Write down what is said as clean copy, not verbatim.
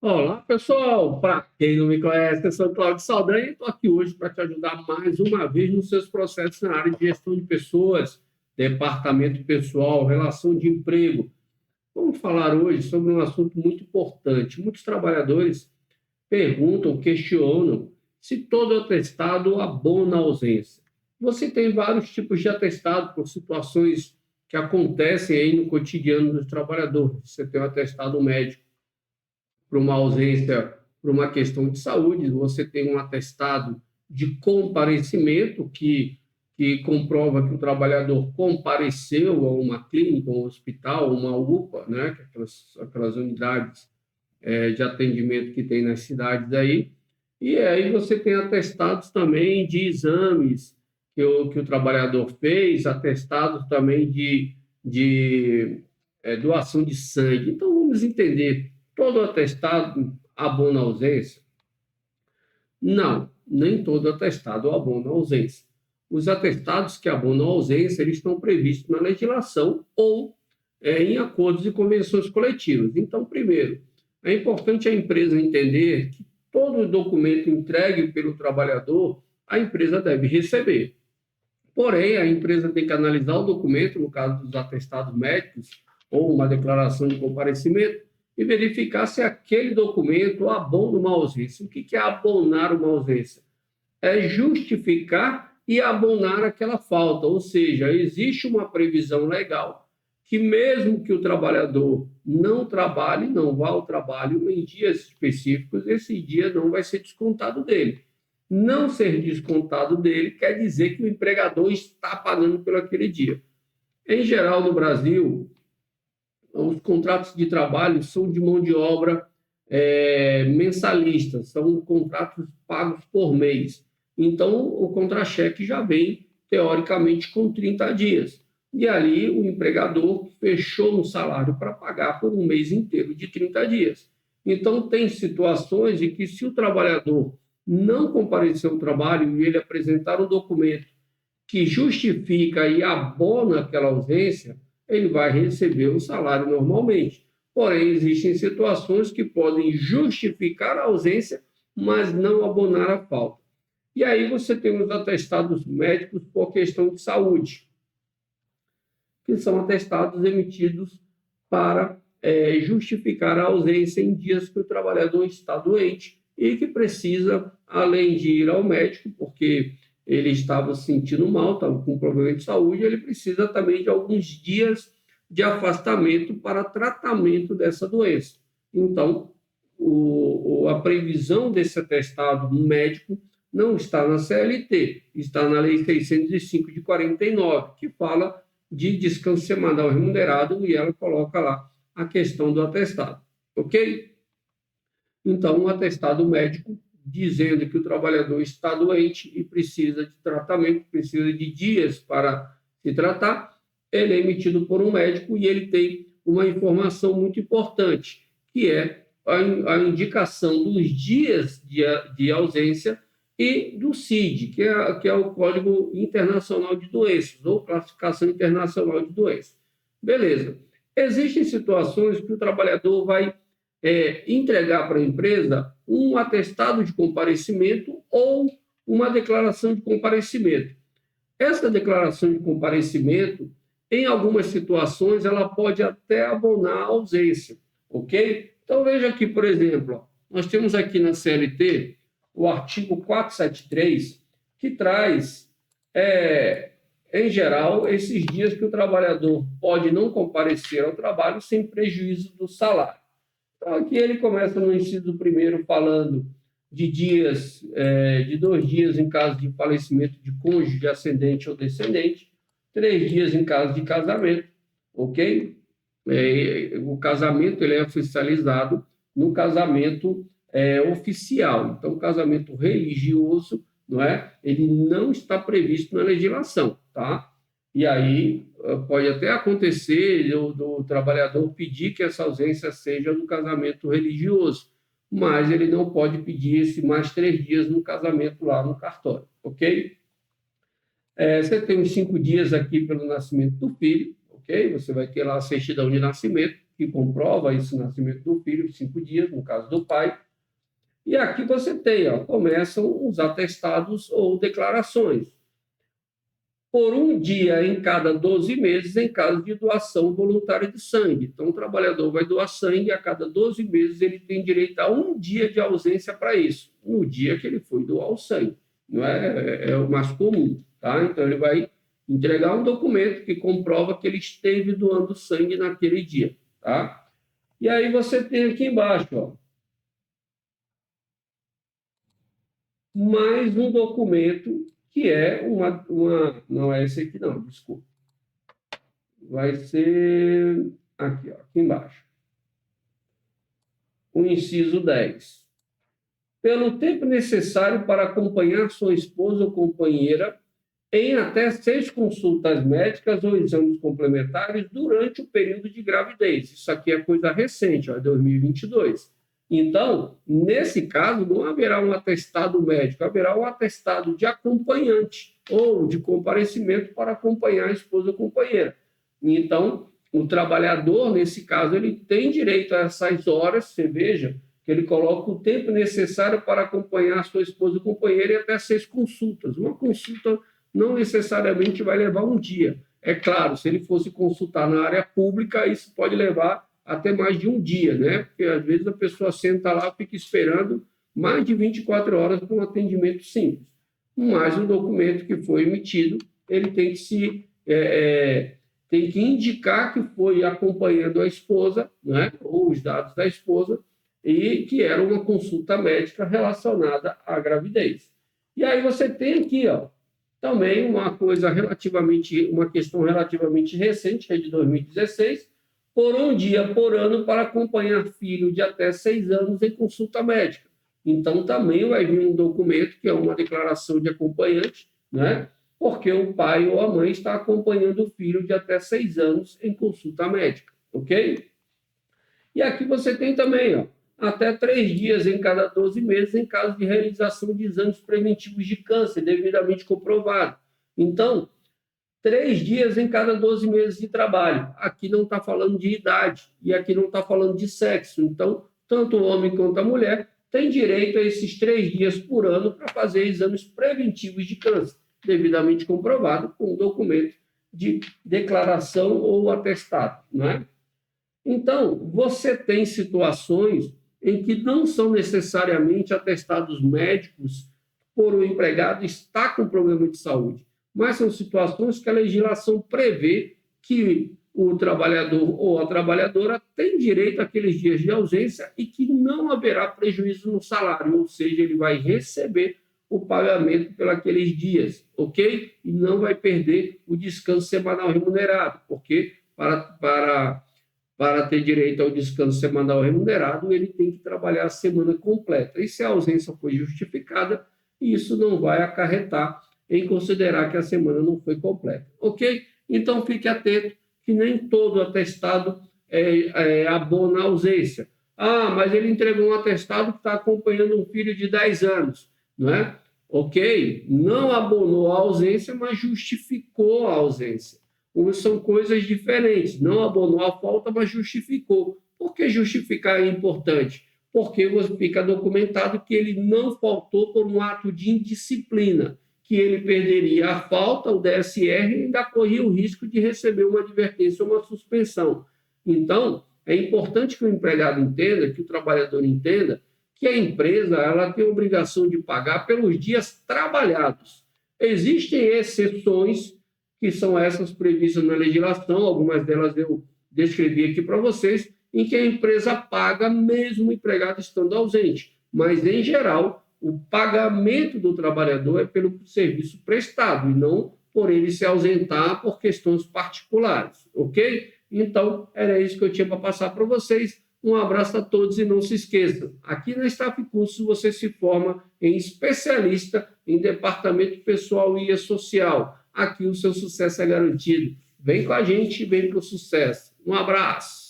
Olá, pessoal! Para quem não me conhece, eu sou Cláudio Saldanha e estou aqui hoje para te ajudar mais uma vez nos seus processos na área de gestão de pessoas, departamento pessoal, relação de emprego. Vamos falar hoje sobre um assunto muito importante. Muitos trabalhadores perguntam, questionam se todo atestado abona a ausência. Você tem vários tipos de atestado por situações que acontecem aí no cotidiano dos trabalhadores. Você tem o atestado médico para uma ausência, por uma questão de saúde, você tem um atestado de comparecimento que comprova que o trabalhador compareceu a uma clínica, um hospital, uma UPA, né, que é aquelas unidades de atendimento que tem nas cidades aí. E aí você tem atestados também de exames que o trabalhador fez, atestados também de doação de sangue. Então, vamos entender, todo atestado abona ausência? Não, nem todo atestado abona ausência. Os atestados que abonam ausência, eles estão previstos na legislação ou em acordos e convenções coletivas. Então, primeiro, é importante a empresa entender que todo documento entregue pelo trabalhador, a empresa deve receber. Porém, a empresa tem que analisar o documento, no caso dos atestados médicos, ou uma declaração de comparecimento, e verificar se aquele documento abona uma ausência. O que é abonar uma ausência? É justificar e abonar aquela falta, ou seja, existe uma previsão legal que mesmo que o trabalhador não trabalhe, não vá ao trabalho em dias específicos, esse dia não vai ser descontado dele. Não ser descontado dele quer dizer que o empregador está pagando pelo aquele dia. Em geral, no Brasil, os contratos de trabalho são de mão de obra mensalista, são contratos pagos por mês. Então, o contra-cheque já vem, teoricamente, com 30 dias. E ali, o empregador fechou um salário para pagar por um mês inteiro de 30 dias. Então, tem situações em que, se o trabalhador não comparecer ao trabalho e ele apresentar um documento que justifica e abona aquela ausência, ele vai receber o salário normalmente. Porém, existem situações que podem justificar a ausência, mas não abonar a falta. E aí você tem os atestados médicos por questão de saúde, que são atestados emitidos para justificar a ausência em dias que o trabalhador está doente e que precisa, além de ir ao médico, porque ele estava se sentindo mal, estava com problema de saúde, ele precisa também de alguns dias de afastamento para tratamento dessa doença. Então, a previsão desse atestado médico não está na CLT, está na Lei 605 de 49, que fala de descanso semanal remunerado, e ela coloca lá a questão do atestado, ok? Então, um atestado médico dizendo que o trabalhador está doente e precisa de tratamento, precisa de dias para se tratar, ele é emitido por um médico e ele tem uma informação muito importante, que é a indicação dos dias de ausência e do CID, que é o Código Internacional de Doenças, ou Classificação Internacional de Doenças. Beleza. Existem situações que o trabalhador vai entregar para a empresa um atestado de comparecimento ou uma declaração de comparecimento. Essa declaração de comparecimento, em algumas situações, ela pode até abonar a ausência, ok? Então, veja aqui, por exemplo, nós temos aqui na CLT o artigo 473, que traz, em geral, esses dias que o trabalhador pode não comparecer ao trabalho sem prejuízo do salário. Então, aqui ele começa no inciso primeiro falando de dias, de 2 dias em caso de falecimento de cônjuge, ascendente ou descendente, 3 dias em caso de casamento, ok? O casamento ele é oficializado no casamento oficial. Então, o casamento religioso, não é? Ele não está previsto na legislação, tá? E aí pode até acontecer do trabalhador pedir que essa ausência seja no casamento religioso, mas ele não pode pedir esse mais 3 dias no casamento lá no cartório, ok? Você tem os 5 dias aqui pelo nascimento do filho, ok? Você vai ter lá a certidão de nascimento, que comprova esse nascimento do filho, 5 dias, no caso do pai. E aqui você tem, começam os atestados ou declarações. Por um dia em cada 12 meses, em caso de doação voluntária de sangue. Então, o trabalhador vai doar sangue, a cada 12 meses ele tem direito a um dia de ausência para isso, no dia que ele foi doar o sangue. Não é o mais comum, tá? Então, ele vai entregar um documento que comprova que ele esteve doando sangue naquele dia, tá? E aí você tem aqui embaixo, mais um documento que é não é esse aqui não, desculpa. Vai ser aqui embaixo. O inciso 10. Pelo tempo necessário para acompanhar sua esposa ou companheira em até 6 consultas médicas ou exames complementares durante o período de gravidez. Isso aqui é coisa recente, 2022. Então, nesse caso, não haverá um atestado médico, haverá um atestado de acompanhante ou de comparecimento para acompanhar a esposa ou companheira. Então, o trabalhador, nesse caso, ele tem direito a essas horas, você veja, que ele coloca o tempo necessário para acompanhar a sua esposa ou companheira e até 6 consultas. Uma consulta não necessariamente vai levar um dia. É claro, se ele fosse consultar na área pública, isso pode levar até mais de um dia, né? Porque às vezes a pessoa senta lá, fica esperando mais de 24 horas para um atendimento simples. Mas o documento que foi emitido, ele tem que tem que indicar que foi acompanhando a esposa, né? Ou os dados da esposa, e que era uma consulta médica relacionada à gravidez. E aí você tem aqui, também uma questão relativamente recente, que é de 2016, por um dia por ano para acompanhar filho de até 6 anos em consulta médica. Então, também vai vir um documento, que é uma declaração de acompanhante, né? Porque o pai ou a mãe está acompanhando o filho de até 6 anos em consulta médica, ok? E aqui você tem também, até 3 dias em cada 12 meses em caso de realização de exames preventivos de câncer, devidamente comprovado. Então, 3 dias em cada 12 meses de trabalho. Aqui não está falando de idade e aqui não está falando de sexo. Então, tanto o homem quanto a mulher têm direito a esses 3 dias por ano para fazer exames preventivos de câncer, devidamente comprovado com um documento de declaração ou atestado, não é? Então, você tem situações em que não são necessariamente atestados médicos por o empregado estar com problema de saúde, mas são situações que a legislação prevê que o trabalhador ou a trabalhadora tem direito àqueles dias de ausência e que não haverá prejuízo no salário, ou seja, ele vai receber o pagamento pelos dias, ok? E não vai perder o descanso semanal remunerado, porque para ter direito ao descanso semanal remunerado, ele tem que trabalhar a semana completa. E se a ausência foi justificada, isso não vai acarretar em considerar que a semana não foi completa. Ok? Então, fique atento que nem todo atestado abona a ausência. Mas ele entregou um atestado que está acompanhando um filho de 10 anos, não é? Ok? Não abonou a ausência, mas justificou a ausência. São coisas diferentes. Não abonou a falta, mas justificou. Por que justificar é importante? Porque fica documentado que ele não faltou por um ato de indisciplina, que ele perderia a falta, o DSR, e ainda corria o risco de receber uma advertência ou uma suspensão. Então, é importante que o empregado entenda, que o trabalhador entenda, que a empresa ela tem a obrigação de pagar pelos dias trabalhados. Existem exceções, que são essas previstas na legislação, algumas delas eu descrevi aqui para vocês, em que a empresa paga mesmo o empregado estando ausente. Mas, em geral, o pagamento do trabalhador é pelo serviço prestado e não por ele se ausentar por questões particulares, ok? Então, era isso que eu tinha para passar para vocês. Um abraço a todos e não se esqueçam, aqui na Staff Cursos você se forma em especialista em departamento pessoal e social. Aqui o seu sucesso é garantido. Vem com a gente e vem para o sucesso. Um abraço.